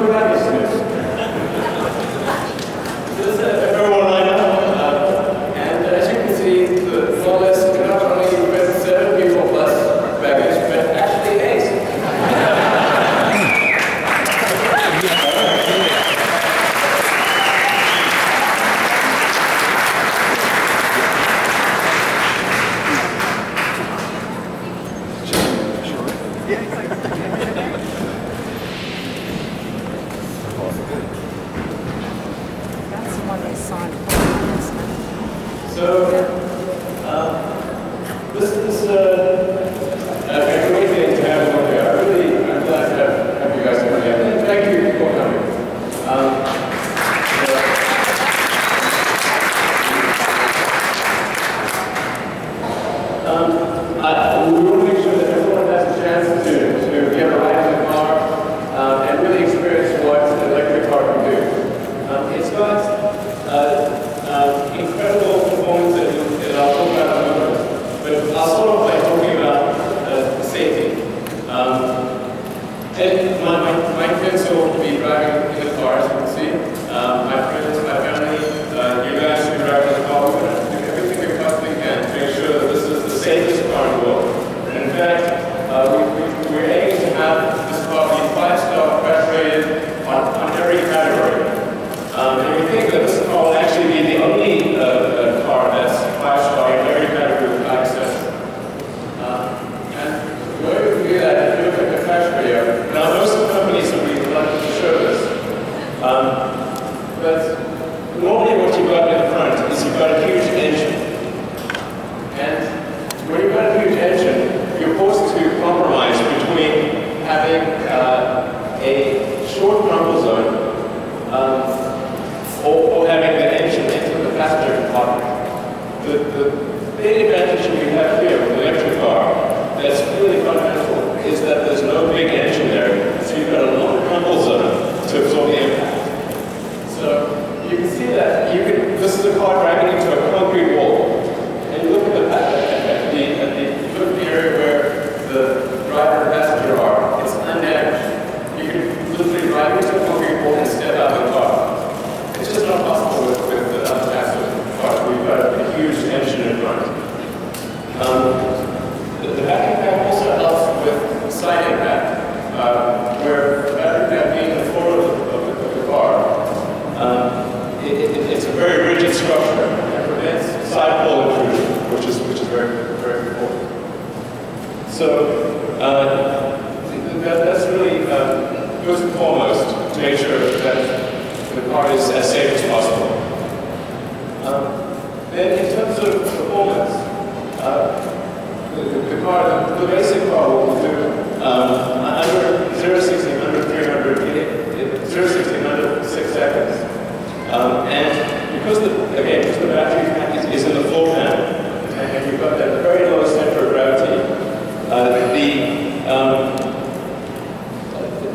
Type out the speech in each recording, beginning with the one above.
good news. This is everyone lined up, and as you can see, the flawless not only with 7 people plus baggage, but actually 8. So, this is a great thing to have over here. I'm glad to have you guys over here. And thank you for coming. We want to make sure that everyone has a chance to get a ride in the car and really experience what an electric car can do. It's got incredible performance that I'll talk about in a moment, but I'll start off by talking about safety. And my kids will be driving in the car, as you can see. My friends, my family, you guys who drive in the car, we're going to do everything we possibly can to make sure that this is the safest car in the world. And in fact, we're aiming to have this car be 5-star crash rated on every category. And we think that this car will actually be the only car that's 5-star in every category with access. And the way we can do that, if you look at the crash radio, now most of the companies will be reluctant to show this. But normally what you've got in the front is you've got a huge engine. And when you've got a huge engine, you're forced to compromise between having a short rumble zone or having the engine into the passenger compartment. The big advantage we have here with the electric car that's really fundamental is that there's no big engine there, so you've got a long rumble zone to absorb the impact. So you can see that this is a car driving into a concrete wall, and you look at the area where the driver and passenger are, it's undamaged. You can literally drive into a concrete wall and step out of the car. It's just not possible with the other passive cars. We've got a huge engine in front. The battery pack also helps with side impact, where the battery pack being the floor of the car, it's a very rigid structure and prevents side pole intrusion, which is very, very important. So that's really first and foremost to make sure that the car is as safe as possible. Then in terms of performance, the basic car will do under 0-60, under 300, 0-60 under 6 seconds. And because the battery pack is in the floor panel, and you've got that very low center of gravity,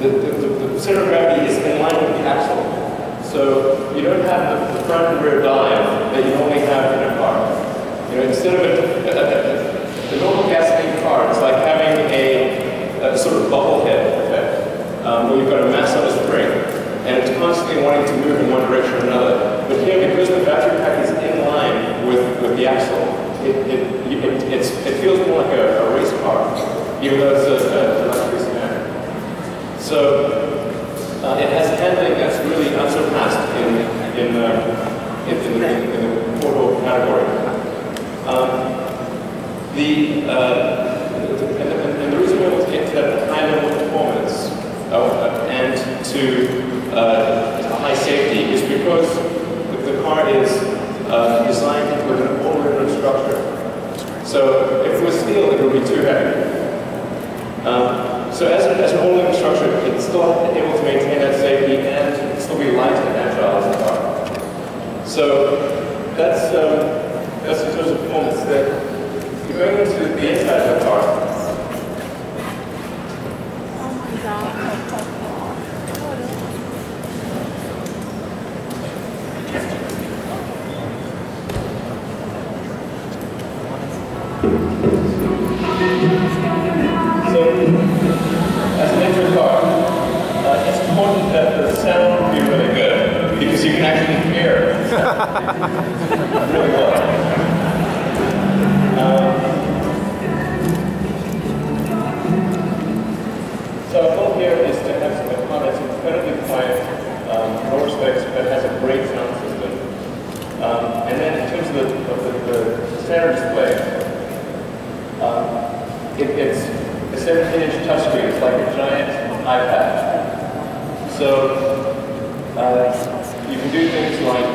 the center of gravity is in line with the axle. So you don't have the front and rear dive that you normally have in a car. You know, instead of the normal gasoline car, it's like having a sort of bobblehead effect, where you've got a mass on a spring, and it's constantly wanting to move in one direction or another. But here, because the battery pack is in line with the axle, it feels more like a race car, even though it's an electric sedan. So it has handling that's really unsurpassed in the four-door category. And the reason we're able to get to that high level of performance and to high safety is because the car is designed with an all-aluminum structure. So if it was steel, it would be too heavy. So as an all-aluminum structure, it's still able to maintain that safety and still be light and agile as a car. So that's in terms of performance. That going into the inside of the car. Oh my God. So, as an electric car, it's important that the sound will be really good because you can actually hear really well. So our goal here is to have a car that's incredibly quiet, lower specs, but has a great sound system. And then in terms of the center display, it's a 17-inch touchscreen. It's like a giant iPad. So you can do things like,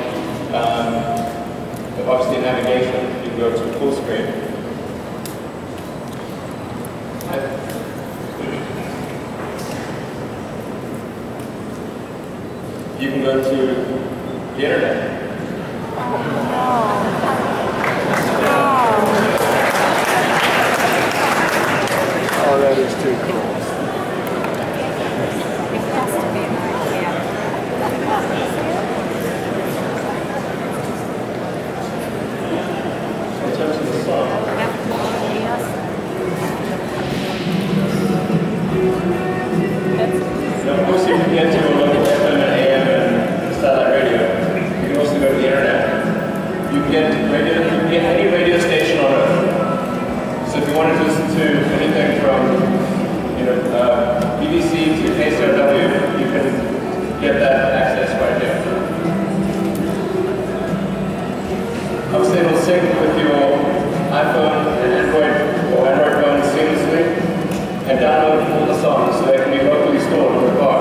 obviously navigation. You can go to full screen. You can go to the internet. Oh, that is too cool. It has to be like, yeah. In terms of the song. Now, of course, you can get to a local FM and AM and satellite radio. You can also go to the internet. You can get radio. You can get any radio station on Earth. So if you wanted to listen to anything from, BBC to KCRW, you can get that access right here. Obviously, it'll sync with your iPhone and Android phone seamlessly, and download all the songs so they can be locally stored on the car.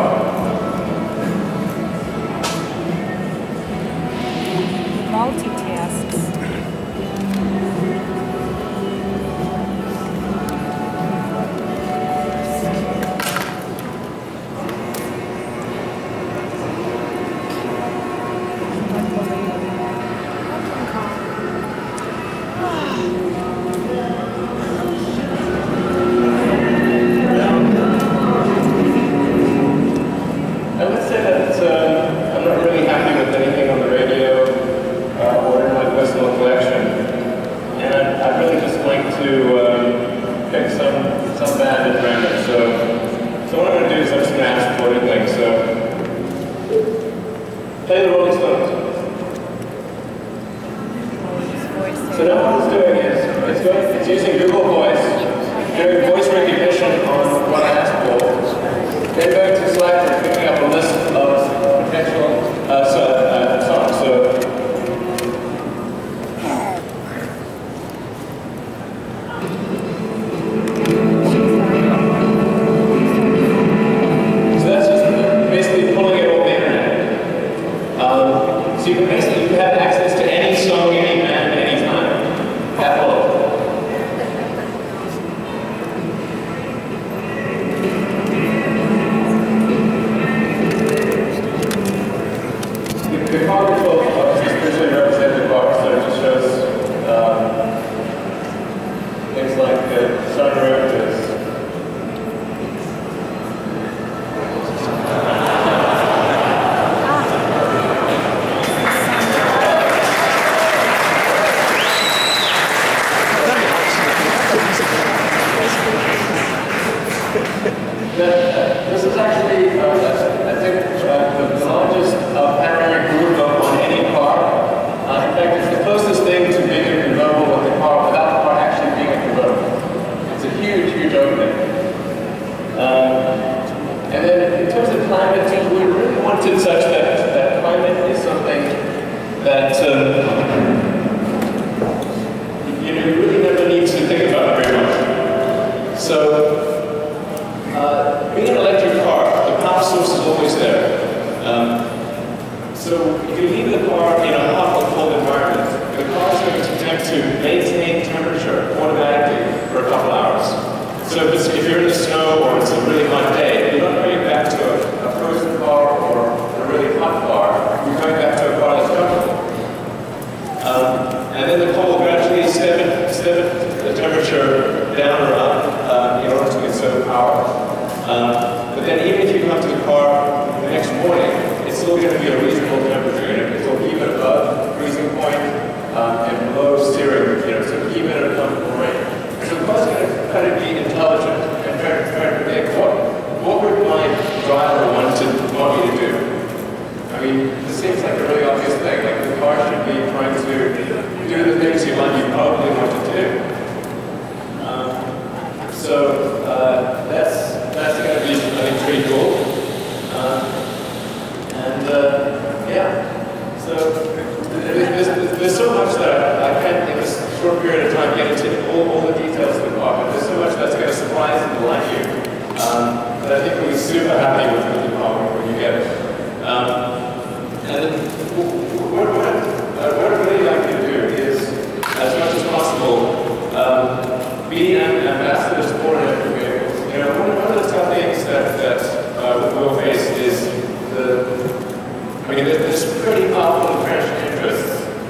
Multitasks. This is actually, I think, the largest panoramic roof on any car. In fact, it's the closest thing to being a convertible with the car without the car actually being a convertible. It's a huge, huge opening. And then in terms of climate, we really wanted such that climate is something that you really never need to think about very much. So, being an electric car, the power source is always there. So if you leave the car in a hot or cold environment, the car is going to attempt to maintain temperature automatically for a couple hours. So if you're in the snow or it's a really hot day, you're not going back to a frozen car or a really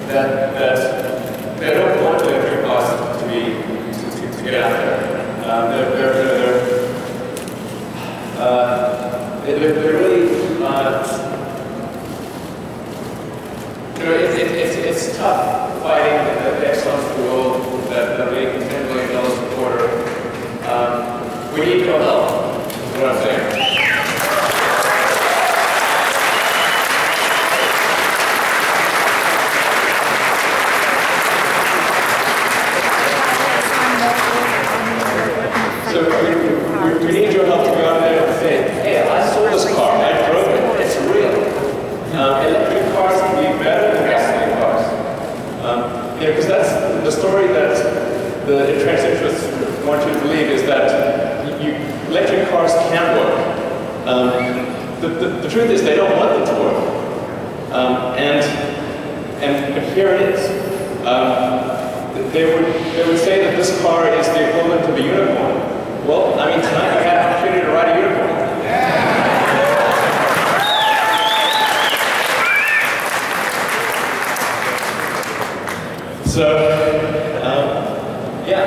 that they don't want electric cars to get out there. They're really, it's tough fighting the Exxon's of the world that are making $10 billion a quarter. We need your help, is what I'm saying. So we need your help to go out there and say, hey, I saw this car, I drove it, it's real. Electric cars can be better than gasoline cars. Because that's the story that the entrenched interests want you to believe, is that electric cars can work. The truth is they don't want them to work. And here it is. They would say that this car is the equivalent of a unicorn. Well, I mean, tonight I had an opportunity to ride a unicorn. So, yeah.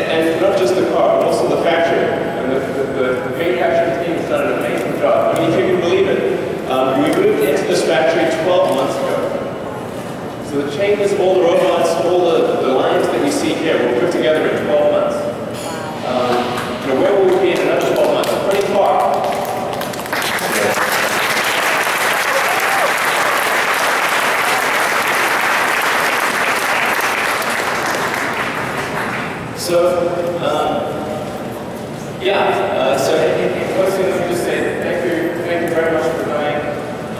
And not just the car, but also the factory. And the manufacturing team has done an amazing job. I mean, if you can believe it, we moved into this factory 12 months ago. So the changes, all the robots, all the lines that you see here were put together in 12 months. Where will we be in another 12 months? Pretty far. So, so in closing, let me just say thank you very much for coming. I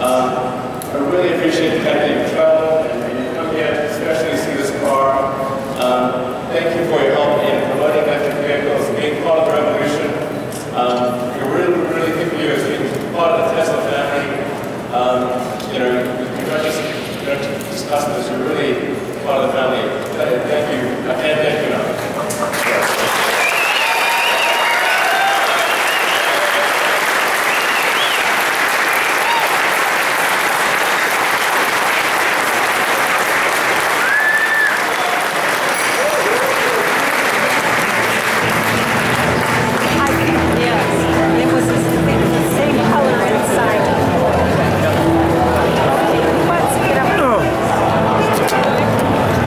really appreciate the fact that you traveled and you come here, especially to see this car. Thank you for your help in promoting electric vehicles, being part of the revolution. We really think of you as being part of the Tesla family. You're not just customers, you're really part of the family.